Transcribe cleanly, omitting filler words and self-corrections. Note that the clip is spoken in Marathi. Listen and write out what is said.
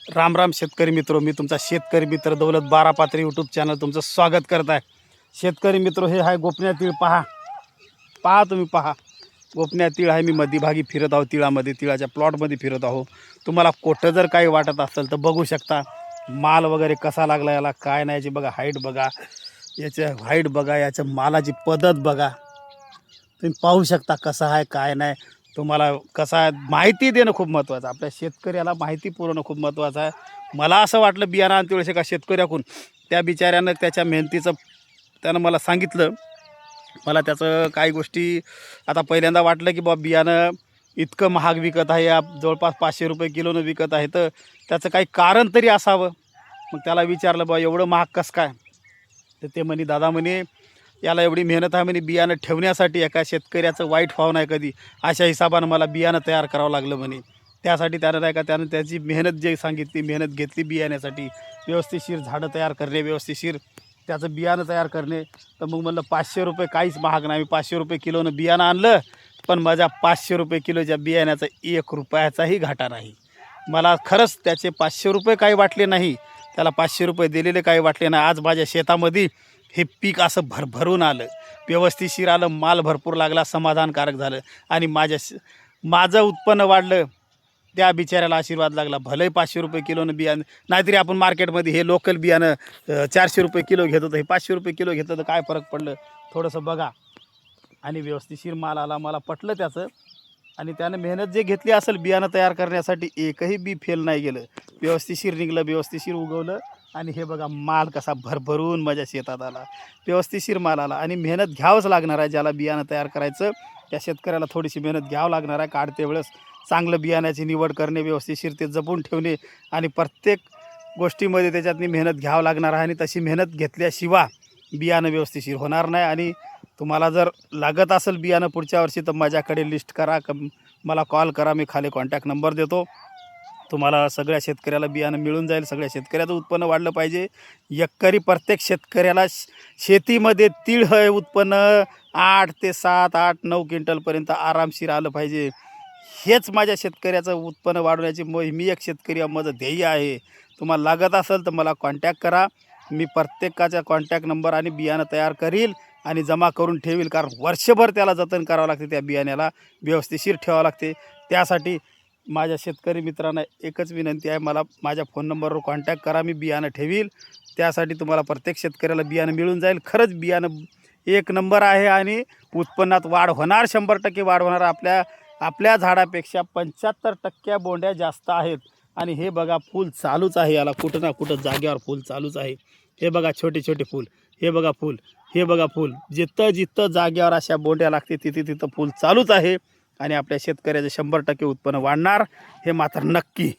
राम राम शेतकरी मित्र, मी तुमचा शेतकरी मित्र दौलत बारापात्री यूट्यूब चॅनल तुमचं स्वागत करत आहे. शेतकरी मित्र, हे आहे गोपनीय तीळ. पहा तुम्ही पहा, गोपनीय तीळ आहे. मी मध्यभागी फिरत आहो, तिळामध्ये, तिळाच्या प्लॉटमध्ये फिरत आहो. तुम्हाला कुठं जर काही वाटत असेल तर बघू शकता. माल वगैरे कसा लागला याला, काय नाही, याची बघा हाईट बघा, याचं हाईट बघा, याच्या मालाची पद्धत बघा. तुम्ही पाहू शकता कसं आहे काय नाही. तुम्हाला कसं आहे माहिती देणं खूप महत्त्वाचं आहे. आपल्या शेतकऱ्याला माहिती पुरवणं खूप महत्त्वाचं आहे. मला असं वाटलं बियाणं आणते वेळेस एका शेतकऱ्याकडून, त्या बिचाऱ्यानं त्याच्या मेहनतीचं त्यानं मला सांगितलं. मला त्याचं काही गोष्टी आता पहिल्यांदा वाटलं की बाबा बियाणं इतकं महाग विकत आहे, जवळपास 500 रुपये किलोनं विकत आहे, तर त्याचं काही कारण तरी असावं. मग त्याला विचारलं, बा एवढं महाग कसं काय? तर ते म्हणे, दादा म्हणे याला एवढी मेहनत आहे म्हणे बियाणं ठेवण्यासाठी. एका शेतकऱ्याचं वाईट व्हावं नाही कधी, अशा हिसाबानं मला बियाणं तयार करावं लागलं म्हणे. त्यासाठी त्यानं नाही का, त्यानं त्याची मेहनत जी सांगितली, मेहनत घेतली बियाण्यासाठी, व्यवस्थितशीर झाडं तयार करणे, व्यवस्थितशीर त्याचं बियाणं तयार करणे. तर मग म्हणलं 500 रुपये काहीच महाग नाही. मी 500 रुपये किलोनं बियाणं आणलं, पण माझ्या 500 रुपये किलोच्या बियाण्याचा 1 रुपयाचाही घाटा नाही. मला खरंच त्याचे 500 रुपये काही वाटले नाही, त्याला 500 रुपये दिलेले काही वाटले नाही. आज माझ्या शेतामध्ये हे पीक असं भरभरून आलं, व्यवस्थितशीर आलं, माल भरपूर लागला, समाधानकारक झालं. आणि माझं उत्पन्न वाढलं, त्या बिचाऱ्याला आशीर्वाद लागला. भले 500 रुपये किलोनं बियाणं, नाहीतरी आपण मार्केटमध्ये हे लोकल बियाणं 400 रुपये किलो घेत होतं, हे 500 रुपये किलो घेतलं तर काय फरक पडलं थोडंसं बघा. आणि व्यवस्थितशीर माल आला, मला पटलं त्याचं. आणि त्यानं मेहनत जे घेतली असेल बियाणं तयार करण्यासाठी, एकही बी फेल नाही गेलं, व्यवस्थितशीर निघलं, व्यवस्थितशीर उगवलं. आणि हे बघा माल कसा भरभरून माझ्या शेतात आला, व्यवस्थितशीर माल आला. आणि मेहनत घ्यावंच लागणार आहे. ज्याला बियाणं तयार करायचं त्या शेतकऱ्याला थोडीशी मेहनत घ्यावं लागणार आहे. काढते वेळेस चांगलं बियाण्याची निवड करणे, व्यवस्थितशीर ते जपून ठेवणे, आणि प्रत्येक गोष्टीमध्ये त्याच्यातनी मेहनत घ्यावं लागणार आहे. आणि तशी मेहनत घेतल्याशिवाय बियाणं व्यवस्थितशीर होणार नाही. आणि तुम्हाला जर लागत असेल बियाणं पुढच्या वर्षी, तर माझ्याकडे लिस्ट करा, मला कॉल करा, मी खाली कॉन्टॅक्ट नंबर देतो. तुम्हाला सगळ्या शेतकऱ्याला बियाणं मिळून जाईल. सगळ्या शेतकऱ्याचं उत्पन्न वाढलं पाहिजे. एकरी प्रत्येक शेतकऱ्याला शेतीमध्ये तीळ हे उत्पन्न 8 ते 7, 8, 9 क्विंटलपर्यंत आरामशीर आलं पाहिजे. हेच माझ्या शेतकऱ्याचं उत्पन्न वाढवण्याची मी एक शेतकरी माझं ध्येय आहे. तुम्हाला लागत असेल तर मला कॉन्टॅक्ट करा. मी प्रत्येकाचा कॉन्टॅक्ट नंबर आणि बियाणं तयार करील आणि जमा करून ठेवील. कारण वर्षभर त्याला जतन करावं लागते, त्या बियाण्याला व्यवस्थितशीर ठेवावं लागते. त्यासाठी माझ्या शेतकरी मित्रांना एकच विनंती आहे, मला माझ्या फोन नंबरवर कॉन्टॅक्ट करा, मी बियाणं ठेवील. त्यासाठी तुम्हाला प्रत्येक शेतकऱ्याला बियाणं मिळून जाईल. खरंच बियाणं एक नंबर आहे आणि उत्पन्नात वाढ होणार, 100% वाढ होणार. आपल्या झाडापेक्षा 75% बोंड्या जास्त आहेत. आणि हे बघा फूल चालूच आहे, याला कुठं ना कुठं जागेवर फूल चालूच आहे. हे बघा छोटे छोटे फूल, हे बघा फूल, हे बघा फूल. जिथं जागेवर अशा बोंड्या लागते तिथं फूल चालूच आहे. आणि आपल्या शेतकऱ्याचं 100% उत्पन्न वाढणार, हे मात्र नक्की.